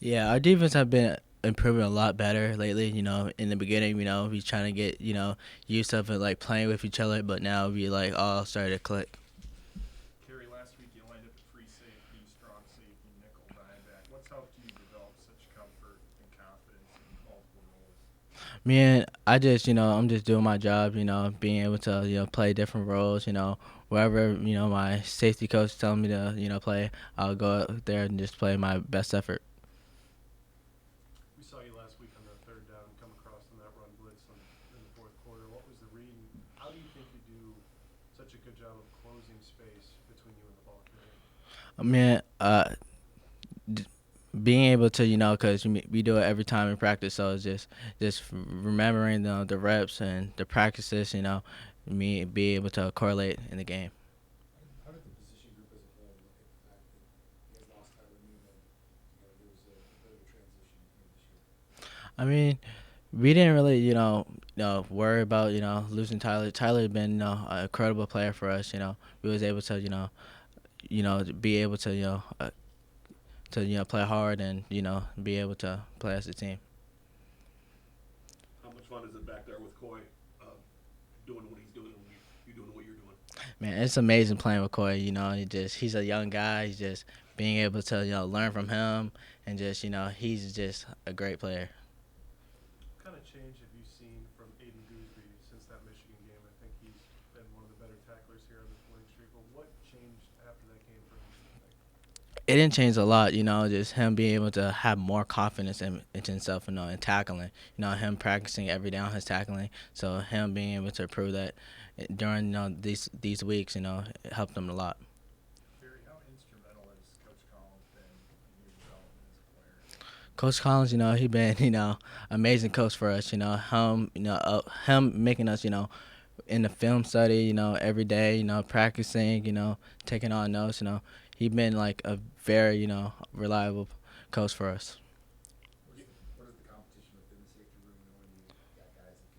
Yeah, our defense have been improving a lot better lately. In the beginning, we trying to get used to it, like playing with each other, but now we like all started to click. Kerry, last week you lined up at free safety, strong safety, nickel, dime back. What's helped you develop such comfort and confidence in multiple roles? Me and I just I'm just doing my job. Being able to play different roles. Wherever my safety coach telling me to play, I'll go out there and just play my best effort. We saw you last week on the third down come across on that run blitz in the fourth quarter. What was the read? And how do you think you do such a good job of closing space between you and the ball carrier? I mean, being able to because we do it every time in practice, so it's just remembering the reps and the practices, me be able to correlate in the game. How did the position group as a whole look at the fact that you guys lost Tyler Newman? There was a bit of a transition here this year. I mean, we didn't really worry about losing Tyler. Tyler had been an incredible player for us. We was able to be able to play hard and be able to play as a team. How much fun is it back there with Coy doing what he's doing and you doing what you're doing? Man, it's amazing playing with Corey. He's a young guy. He's just being able to learn from him, and just he's just a great player. What kind of change have you seen from Aiden Gooseby since that Michigan game? I think he's been one of the better tacklers here on this winning streak. But what changed after that game for him, do you think? It didn't change a lot, just him being able to have more confidence in himself, in tackling. Him practicing every day on his tackling. So him being able to prove that during these weeks, it helped him a lot. Kerry, how instrumental has Coach Collins been in your development as a player? Coach Collins, he been amazing coach for us. Him making us in the film study, every day, practicing, taking on notes. He been like a very reliable coach for us. What is the competition within the safety room, knowing you got guys that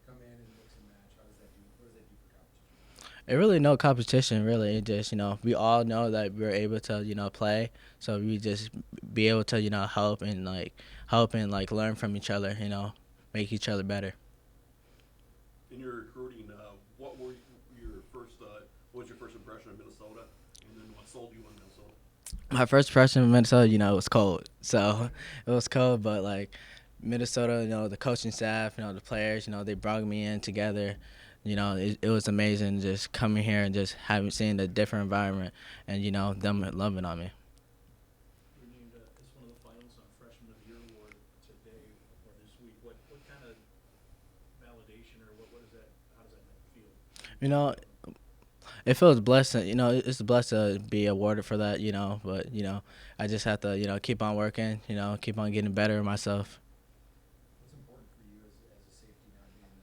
can come in and mix and match? How does that do? What does that do for competition? It really no competition. Really, it just we all know that we're able to play, so we just be able to help and like learn from each other. Make each other better. In your recruiting, what were your first? What was your first impression of Minnesota, and then what sold you on Minnesota? My first impression of Minnesota, it was cold. So it was cold, but like Minnesota, the coaching staff, the players, they brought me in together. It was amazing just coming here and just having seen the different environment and them loving on me. You were named as one of the finalists on Freshman of the Year award today or this week. What kind of validation or what is that? How does that make you feel? You know, it feels blessed. It's blessed to be awarded for that. But I just have to keep on working. Keep on getting better myself. What's important for you as a safety now being the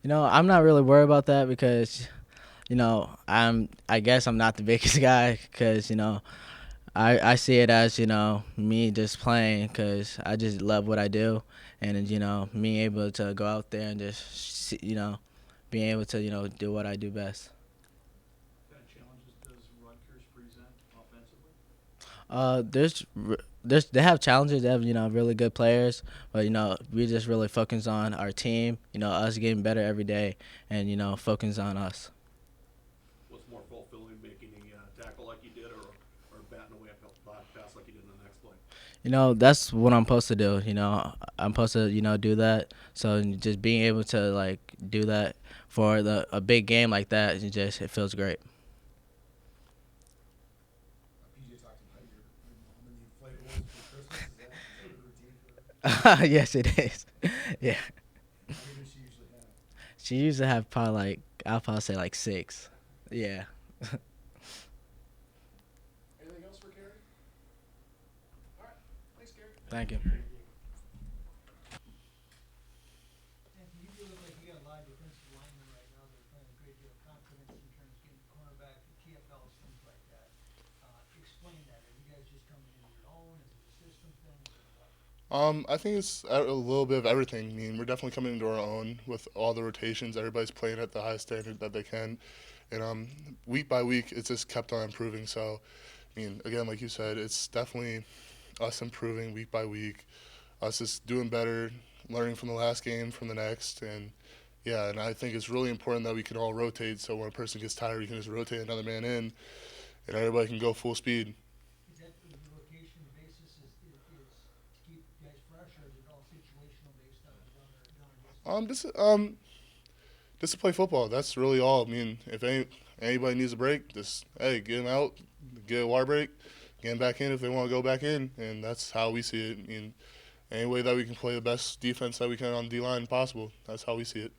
biggest guy? I'm not really worried about that because I guess I'm not the biggest guy because I see it as me just playing because I just love what I do, and me able to go out there and just being able to do what I do best. What kind of challenges does Rutgers present offensively? They have challenges. They have really good players, but we just really focus on our team. Us getting better every day, and focus on us. What's more fulfilling, making a tackle like you did, or batting away a pass like you did in the next play? That's what I'm supposed to do. I'm supposed to do that. So just being able to like do that for a big game like that, it feels great. PJ talked about your mom and the inflatables for Christmas. Is that a routine for her? Yes, it is. Yeah, How many does she usually have? she used to have probably like I'll probably say like six. Yeah. Anything else for Kerry? All right. Thanks, Kerry. Thank you. Anthony, you feel like you got a lot of defensive linemen right now that are playing a great deal of confidence in terms of getting cornerback, TFLs, things like that. Explain that. Are you guys just coming into your own? Is it a system thing? Is it what? I think it's a little bit of everything. I mean, we're definitely coming into our own with all the rotations. Everybody's playing at the highest standard that they can, and week by week, it's just kept on improving. So, I mean, again, like you said, it's definitely us improving week by week, us just doing better, learning from the last game, from the next, and yeah, and I think it's really important that we can all rotate. So when a person gets tired, we can just rotate another man in, and everybody can go full speed. Is that the rotation basis is to keep guys fresh, or is it all situational based on done or Just to play football. That's really all. I mean, if anybody needs a break, just hey, get them out, get a water break, get them back in if they want to go back in, and that's how we see it. I mean, any way that we can play the best defense that we can on D-line possible, that's how we see it.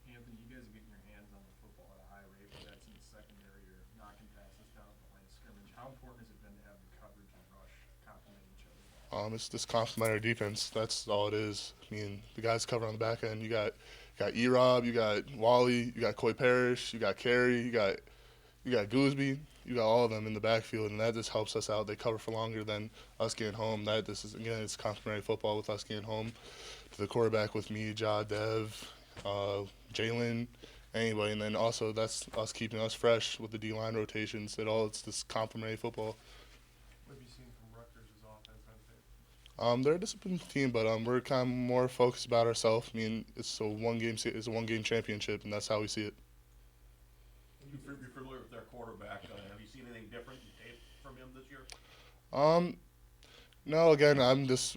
Anthony, you guys are getting your hands on the football at a high rate, whether that's in the secondary or knocking passes down at the line of scrimmage. How important has it been to have the coverage and rush complement each other well? It's just complementary defense. That's all it is. I mean, the guys cover on the back end. You got E-Rob, you got Wally, you got Coy Parrish, you got Kerry, you got Gooseby. You got all of them in the backfield, and that just helps us out. They cover for longer than us getting home. This is, again, it's complementary football with us getting home to the quarterback with me, Ja, Dev, Jalen, anybody. And then also that's us keeping us fresh with the D-line rotations. It's just complementary football. What have you seen from Rutgers' offense on tape? They're a disciplined team, but we're kind of more focused about ourselves. I mean, it's a one-game championship, and that's how we see it. You're familiar with their quarterback. Have you seen anything different in tape from him this year? No, again,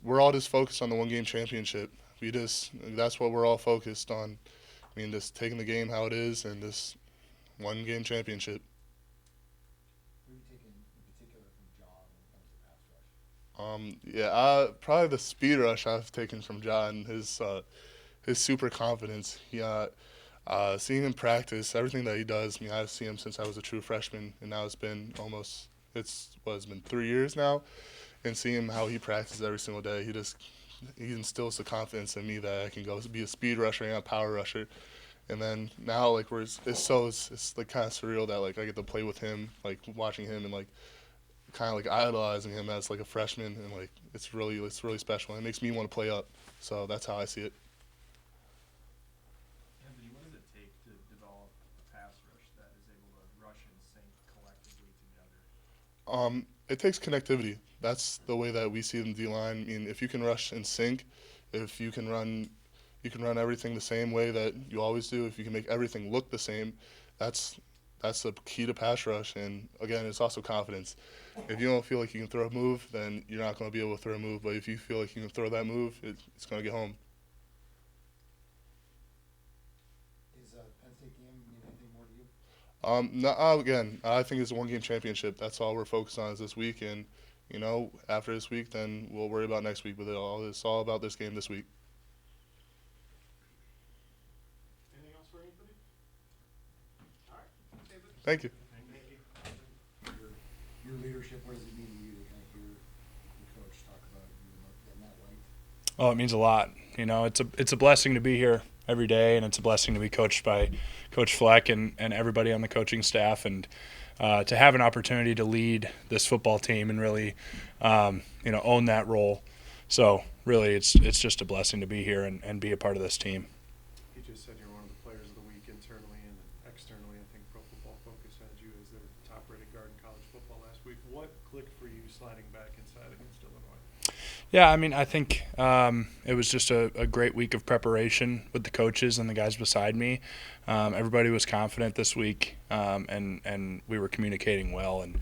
we're all just focused on the one-game championship. That's what we're all focused on. I mean, just taking the game how it is and this one-game championship. What are you taking in particular from John when it comes to pass rush? Probably the speed rush I've taken from John, his super confidence. Seeing him practice, everything that he does, I mean, I've seen him since I was a true freshman, and now it's been 3 years now, and seeing him how he practices every single day, he instills the confidence in me that I can go be a speed rusher and a power rusher. And then now, like, it's like kind of surreal that, like, I get to play with him, like, watching him and, like, kind of, like, idolizing him as, like, a freshman, and, like, it's really special. It makes me want to play up, so that's how I see it. Anthony, what does it take to develop a pass rush that is able to rush and sync collectively together? It takes connectivity. That's the way that we see it in D-line. I mean, if you can rush and sync, if you can run everything the same way that you always do, if you can make everything look the same, that's the key to pass rush. And again, it's also confidence. If you don't feel like you can throw a move, then you're not going to be able to throw a move. But if you feel like you can throw that move, it's going to get home. Is Penn State game mean anything more to you? No, again, I think it's a one-game championship. That's all we're focused on is this week. And, after this week, then we'll worry about next week. But it's all about this game this week. Anything else for anybody? All right, David. Thank you. Thank you. Your leadership, what does it mean to you to kind of hear the coach talk about you in that light? Oh, it means a lot. It's a blessing to be here every day, and it's a blessing to be coached by Coach Fleck and everybody on the coaching staff, and to have an opportunity to lead this football team and really, own that role. So really, it's just a blessing to be here and be a part of this team. He just said you're one of the players of the week internally and externally. I think Pro Football Focus had you as their top-rated guard in college football last week. What clicked for you sliding back inside against Illinois? Yeah, I mean, I think it was just a great week of preparation with the coaches and the guys beside me. Everybody was confident this week, and we were communicating well. And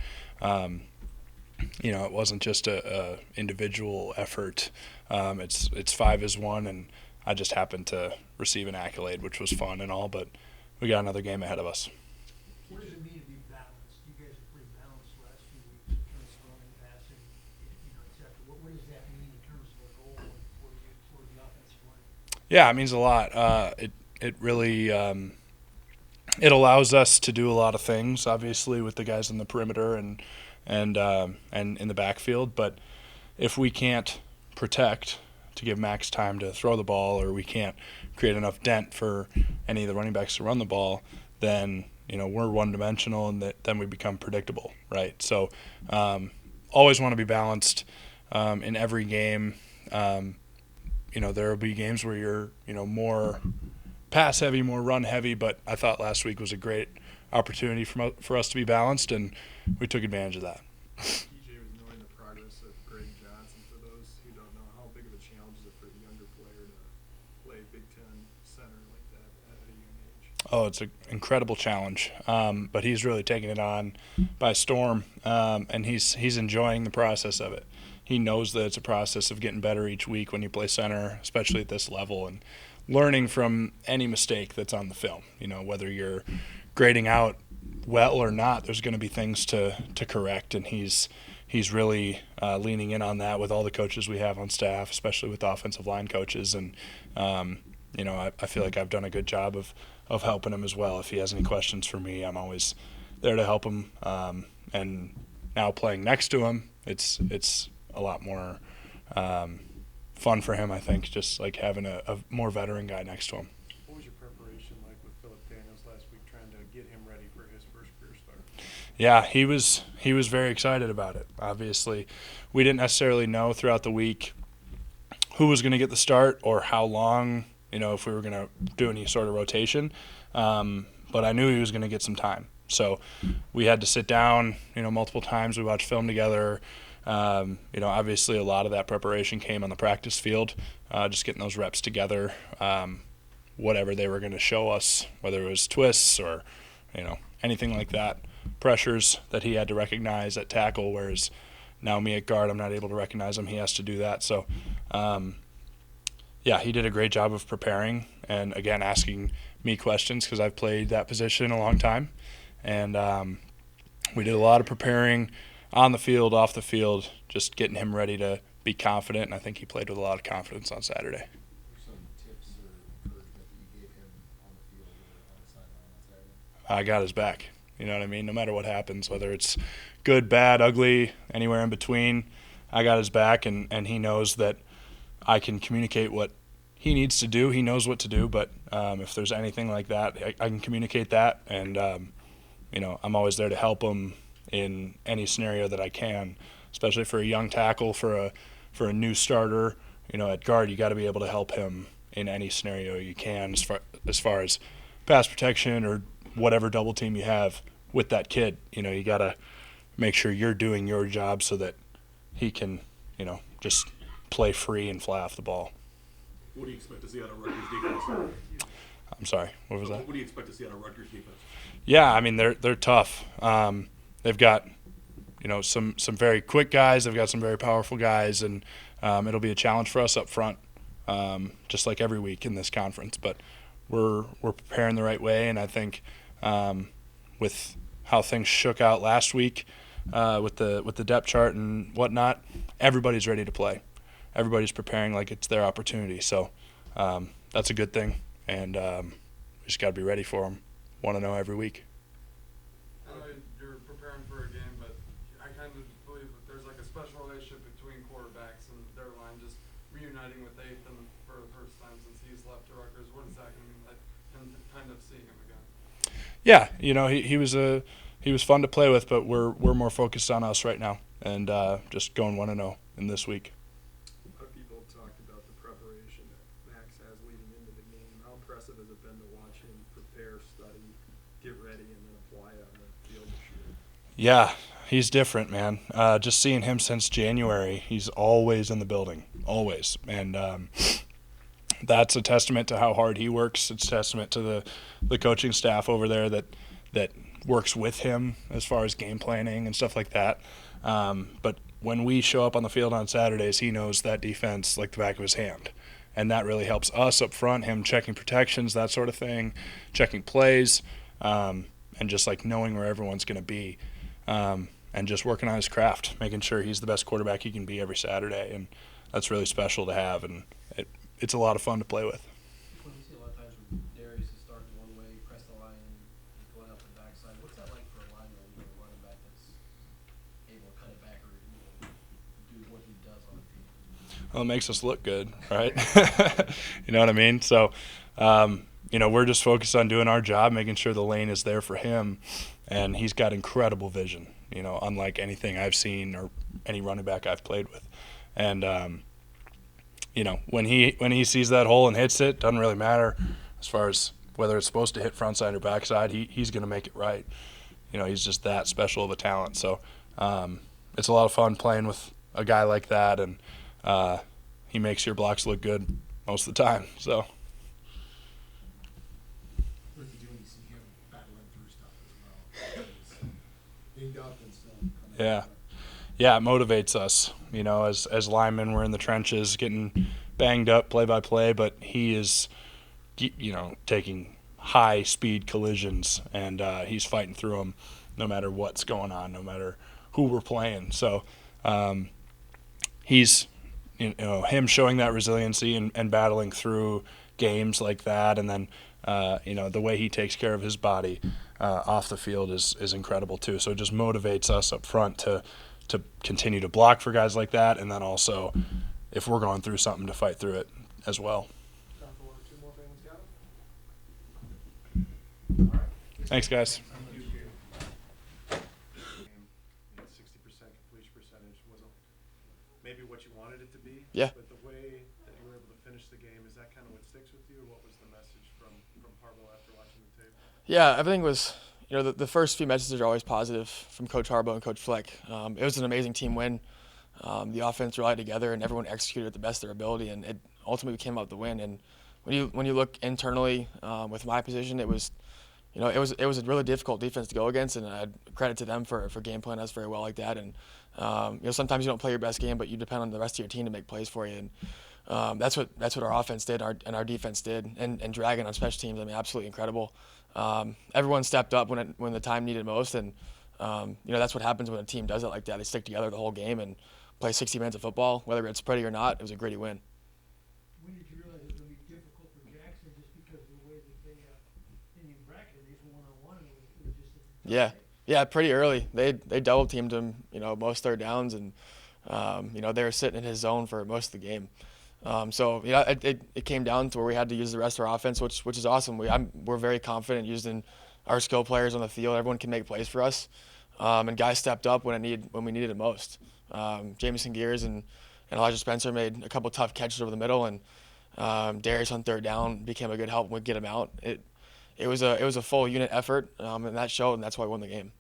it wasn't just a individual effort. It's 5 as one, and I just happened to receive an accolade, which was fun and all. But we got another game ahead of us. What does it mean to be balanced? You guys are pretty balanced the last few weeks in terms of running, passing, et cetera. What does that mean in terms of a goal for the offensive line? Yeah, it means a lot. It really it allows us to do a lot of things, obviously, with the guys in the perimeter and in the backfield. But if we can't protect to give Max time to throw the ball, or we can't create enough dent for any of the running backs to run the ball, then we're one-dimensional, and then we become predictable, right? So always want to be balanced in every game. There will be games where you're more pass heavy, more run heavy, but I thought last week was a great opportunity for us to be balanced, and we took advantage of that. TJ was noting the progress of Greg John Oh, it's an incredible challenge, but he's really taking it on by storm, and he's enjoying the process of it. He knows that it's a process of getting better each week when you play center, especially at this level, and learning from any mistake that's on the film. You know, whether you're grading out well or not, there's going to be things to correct, and he's really leaning in on that with all the coaches we have on staff, especially with the offensive line coaches, and you know, I feel like I've done a good job of helping him as well. If he has any questions for me, I'm always there to help him. And now playing next to him, it's a lot more fun for him, I think, just like having a more veteran guy next to him. What was your preparation like with Philip Daniels last week, trying to get him ready for his first career start? Yeah, he was very excited about it. Obviously, we didn't necessarily know throughout the week who was going to get the start or how long, you know, if we were going to do any sort of rotation. But I knew he was going to get some time. So we had to sit down, you know, multiple times. We watched film together. You know, obviously a lot of that preparation came on the practice field, just getting those reps together, whatever they were going to show us, whether it was twists or, you know, anything like that, pressures that he had to recognize at tackle, whereas now me at guard, I'm not able to recognize him. He has to do that. So, yeah, he did a great job of preparing and, again, asking me questions because I've played that position a long time. And we did a lot of preparing on the field, off the field, just getting him ready to be confident, and I think he played with a lot of confidence on Saturday. Some tips or encouragement that you gave him on the field or on the sideline on Saturday? I got his back. You know what I mean? No matter what happens, whether it's good, bad, ugly, anywhere in between, I got his back, and he knows that I can communicate what he needs to do. He knows what to do, but if there's anything like that, I can communicate that, and you know, I'm always there to help him in any scenario that I can, especially for a young tackle, for a new starter. You know, at guard, you got to be able to help him in any scenario you can, as far as pass protection or whatever double team you have with that kid. You know, you got to make sure you're doing your job so that he can, you know, just play free and fly off the ball. What do you expect to see out of Rutgers defense? I'm sorry, what was that? What do you expect to see out of Rutgers defense? Yeah, I mean, they're tough. They've got, you know, some very quick guys. They've got some very powerful guys, and it'll be a challenge for us up front, just like every week in this conference. But we're preparing the right way, and I think with how things shook out last week with the depth chart and whatnot, everybody's ready to play. Everybody's preparing like it's their opportunity. So that's a good thing, and we just got to be ready for them. Want to know every week. I know you're preparing for a game, but I kind of believe that there's like a special relationship between quarterbacks and their line, just reuniting with Ethan for the first time since he's left to Rutgers. What is that going to mean like, and kind of seeing him again? Yeah, you know, he was fun to play with, but we're more focused on us right now and just going 1-0 in this week. A lot of people have talked about the preparation that Max has leading into the game. How impressive has it been to watch him prepare, study, get ready, and then apply it on the field this year? Yeah, he's different, man. Just seeing him since January, he's always in the building, always. And that's a testament to how hard he works. It's a testament to the coaching staff over there that works with him as far as game planning and stuff like that. But when we show up on the field on Saturdays, he knows that defense like the back of his hand. And that really helps us up front, him checking protections, that sort of thing, checking plays, and just like knowing where everyone's going to be, and just working on his craft, making sure he's the best quarterback he can be every Saturday. And that's really special to have, and it's a lot of fun to play with. When you see a lot of times when Darius is starting one way, press the line, he's going out the backside. What's that like for a lineman when you're a running back that's able to cut it back or do what he does on the field? Well, it makes us look good, right? You know what I mean? So, you know, we're just focused on doing our job, making sure the lane is there for him, and he's got incredible vision, you know, unlike anything I've seen or any running back I've played with. And, you know, when he sees that hole and hits it, doesn't really matter as far as whether it's supposed to hit front side or backside. He's going to make it right. You know, he's just that special of a talent. So it's a lot of fun playing with a guy like that, and he makes your blocks look good most of the time. So. What does he do when he battling through stuff as well. Because dinged up and still coming Yeah. back. Yeah, it motivates us. You know, as linemen, we're in the trenches, getting banged up play by play, but he is, you know, taking high speed collisions, and he's fighting through them, no matter what's going on, no matter who we're playing. So, he's, you know, him showing that resiliency and battling through games like that, and then, you know, the way he takes care of his body off the field is incredible too. So it just motivates us up front to continue to block for guys like that, and then also, if we're going through something, to fight through it as well. Time for one or two more famous scouting. Thanks, guys. Thank you. 60% completion percentage wasn't maybe what you wanted it to be. Yeah. But the way that you were able to finish the game, is that kind of what sticks with you, or what was the message from Harbaugh after watching the tape? Yeah, everything was, you know, the first few messages are always positive from Coach Harbaugh and Coach Fleck. It was an amazing team win. The offense rallied together, and everyone executed at the best of their ability, and it ultimately came out the win. And when you look internally with my position, it was, you know, it was a really difficult defense to go against, and I credit to them for game planning us very well like that. And you know, sometimes you don't play your best game, but you depend on the rest of your team to make plays for you. And that's what our offense did, and our defense did, and Dragon on special teams. I mean, absolutely incredible. Everyone stepped up when the time needed most, and you know, that's what happens when a team does it like that. They stick together the whole game and play 60 minutes of football, whether it's pretty or not. It was a gritty win. When did you realize it was going to be difficult for Jackson just because of the way that they didn't even bracket it? They just one-on-one, and it was just a tough Yeah, day. yeah, pretty early. They double teamed him, you know, most third downs, and you know, they were sitting in his zone for most of the game. So yeah, it came down to where we had to use the rest of our offense, which is awesome. We're very confident using our skill players on the field. Everyone can make plays for us, and guys stepped up when we needed it most. Jamison Gears and Elijah Spencer made a couple tough catches over the middle, and Darius on third down became a good help when we get him out. It was a full unit effort, and that showed, and that's why we won the game.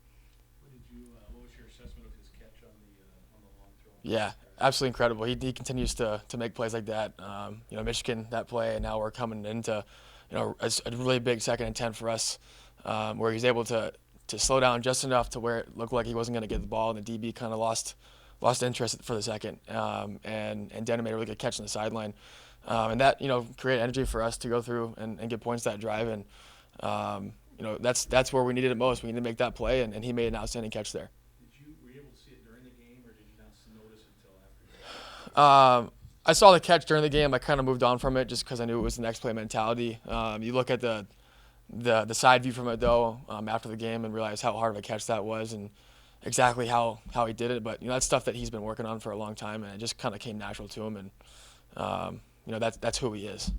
What was your assessment of his catch on the long throw? Yeah, absolutely incredible. He continues to make plays like that. You know, Michigan, that play, and now we're coming into, you know, a really big 2nd and 10 for us, where he's able to slow down just enough to where it looked like he wasn't going to get the ball, and the DB kind of lost interest for the second, and Denton made a really good catch on the sideline, and that, you know, created energy for us to go through and get points that drive, and you know, that's where we needed it most. We needed to make that play, and he made an outstanding catch there. Were you able to see it during the game, or did you not notice it until after? I saw the catch during the game. I kind of moved on from it just because I knew it was the next play mentality. You look at the side view from it though, after the game, and realize how hard of a catch that was, and exactly how he did it. But you know, that's stuff that he's been working on for a long time, and it just kind of came natural to him. And you know, that's who he is.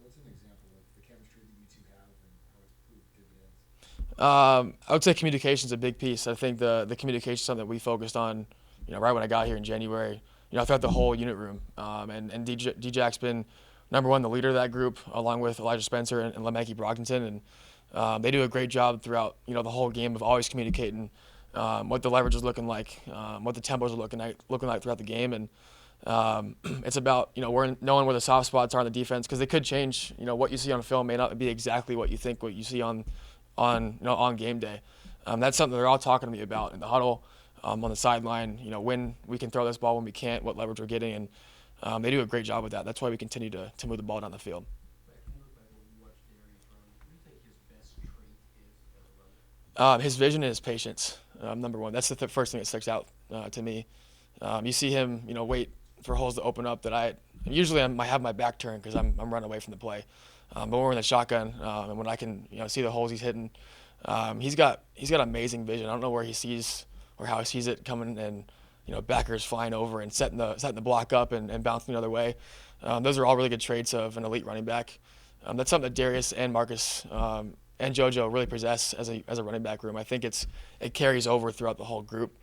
What's an example of the chemistry that you two have and how it's proved dividends? I would say communication is a big piece. I think the communication is something that we focused on, you know, right when I got here in January, you know, throughout the whole unit room. And D-Jack's been number one, the leader of that group, along with Elijah Spencer and Lemeke Brockington. And they do a great job throughout, you know, the whole game of always communicating what the leverage is looking like, what the tempos are looking like throughout the game. And it's about, you know, knowing where the soft spots are on the defense, because they could change. You know, what you see on film may not be exactly what you see on game day. That's something they're all talking to me about in the huddle, on the sideline. You know, when we can throw this ball, when we can't, what leverage we're getting, and they do a great job with that. That's why we continue to move the ball down the field. When you watch Darius run, what do you think his best trait is as a runner? His vision and his patience, number one. That's the first thing that sticks out to me. You see him, you know, wait for holes to open up that I have my back turned because I'm running away from the play. But when we're in the shotgun, and when I can, you know, see the holes he's hitting, he's got amazing vision. I don't know where he sees or how he sees it coming, and you know, backers flying over and setting the block up and bouncing the other way. Those are all really good traits of an elite running back. That's something that Darius and Marcus and JoJo really possess as a running back room. I think it carries over throughout the whole group,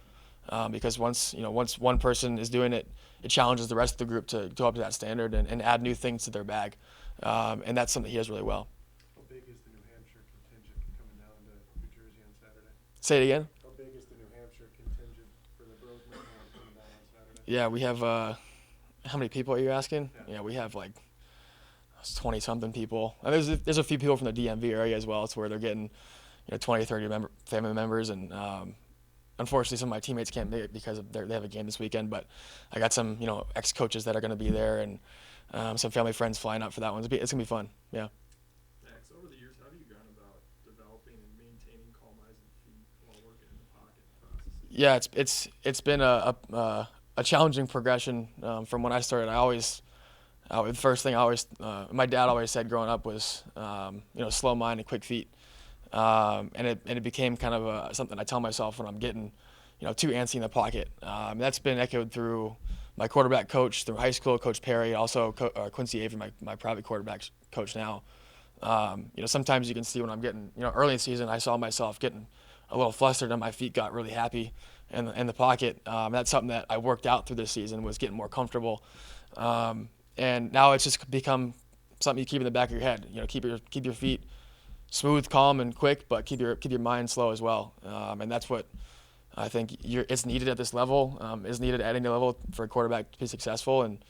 because once one person is doing it, it challenges the rest of the group to go up to that standard and add new things to their bag, and that's something he does really well. How big is the New Hampshire contingent coming down to New Jersey on Saturday? Say it again. How big is the New Hampshire contingent for the Brosmer coming down on Saturday? Yeah, we have. How many people are you asking? Yeah, we have like 20-something people. And there's a few people from the DMV area as well. It's where they're getting 20 or 30 family members, and unfortunately some of my teammates can't make it because they have a game this weekend. But I got some ex-coaches that are going to be there, and some family friends flying out for that one. It's gonna be fun. Yeah. Max, over the years, how have you gone about developing and maintaining calm eyes and feet while working in the pocket processes? Yeah, it's been a challenging progression from when I started. The first thing my dad always said growing up was slow mind and quick feet, and it became kind of something I tell myself when I'm getting too antsy in the pocket. That's been echoed through my quarterback coach through high school, Coach Perry, also Quincy Avery, my private quarterback coach now. Sometimes you can see when I'm getting early in the season, I saw myself getting a little flustered and my feet got really happy in the pocket. That's something that I worked out through this season, was getting more comfortable. And now it's just become something you keep in the back of your head. Keep your feet smooth, calm, and quick, but keep your mind slow as well. And that's what I think it's needed at this level. Is needed at any level for a quarterback to be successful, and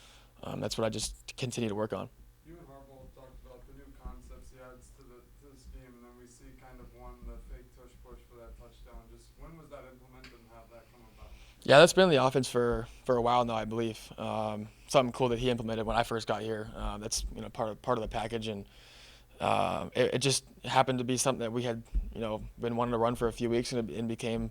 that's what I just continue to work on. You and Harbaugh talked about the new concepts he adds to this game, and then we see kind of the fake tush push for that touchdown. Just when was that implemented and how did that come about? Yeah, that's been in the offense for a while now, I believe. Something cool that he implemented when I first got here. That's part of the package, and it just happened to be something that we had been wanting to run for a few weeks, and it became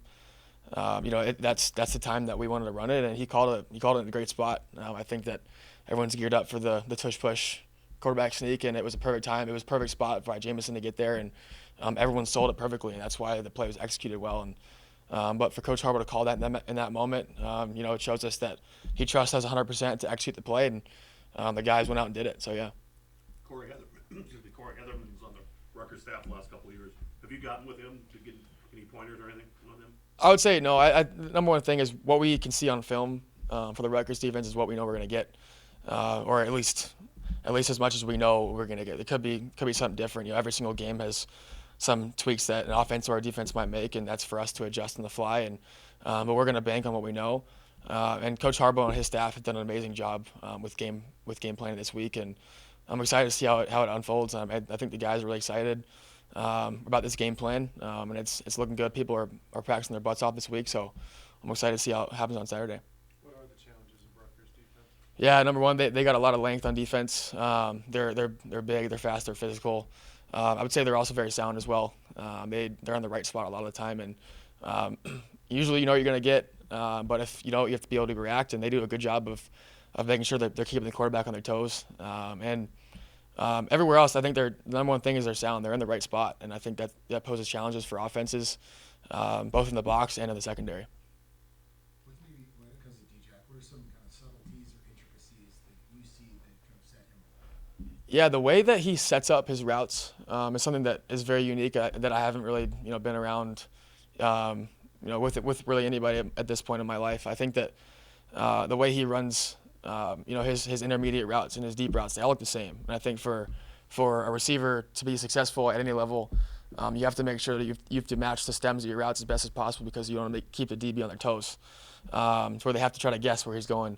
that's the time that we wanted to run it, and he called it in a great spot. I think that everyone's geared up for the tush push quarterback sneak, and it was a perfect time. It was a perfect spot for Jameson to get there, and everyone sold it perfectly, and that's why the play was executed well. And but for Coach Harbaugh to call that in that moment, it shows us that he trusts us 100% to execute the play, and the guys went out and did it. So yeah. Corey Heatherman's on the Rutgers staff the last couple of years. Have you gotten with him to get any pointers or anything on him? I would say no. The number one thing is what we can see on film for the Rutgers defense is what we know we're going to get, or at least as much as we know we're going to get. It could be something different. Every single game has some tweaks that an offense or a defense might make, and that's for us to adjust on the fly. And but we're going to bank on what we know. And Coach Harbaugh and his staff have done an amazing job with game planning this week, and I'm excited to see how it unfolds. I think the guys are really excited about this game plan, and it's looking good. People are practicing their butts off this week, so I'm excited to see how it happens on Saturday. What are the challenges of Rutgers defense? Yeah, number one, they got a lot of length on defense. They're big, they're fast, they're physical. I would say they're also very sound as well. They're on the right spot a lot of the time, and usually you know what you're going to get, but if you don't, you have to be able to react, and they do a good job of making sure that they're keeping the quarterback on their toes. And everywhere else, I think the number one thing is they're sound. They're in the right spot, and I think that poses challenges for offenses, both in the box and in the secondary. Maybe when it comes to D-Jack, what are some kind of subtleties or intricacies that you see that kind of set him apart? Yeah, the way that he sets up his routes is something that is very unique that I haven't really been around with really anybody at this point in my life. I think that the way he runs his intermediate routes and his deep routes, they all look the same. And I think for a receiver to be successful at any level, you have to make sure that you have to match the stems of your routes as best as possible, because you want to keep the DB on their toes. It's where they have to try to guess where he's going.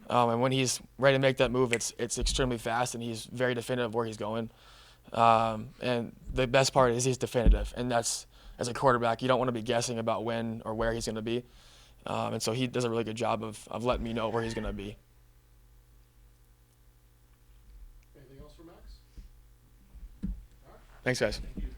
And when he's ready to make that move, it's extremely fast, and he's very definitive of where he's going. And the best part is he's definitive, and that's, as a quarterback, you don't want to be guessing about when or where he's going to be. And so he does a really good job of letting me know where he's going to be. Anything else for Max? Thanks, guys. Thank you.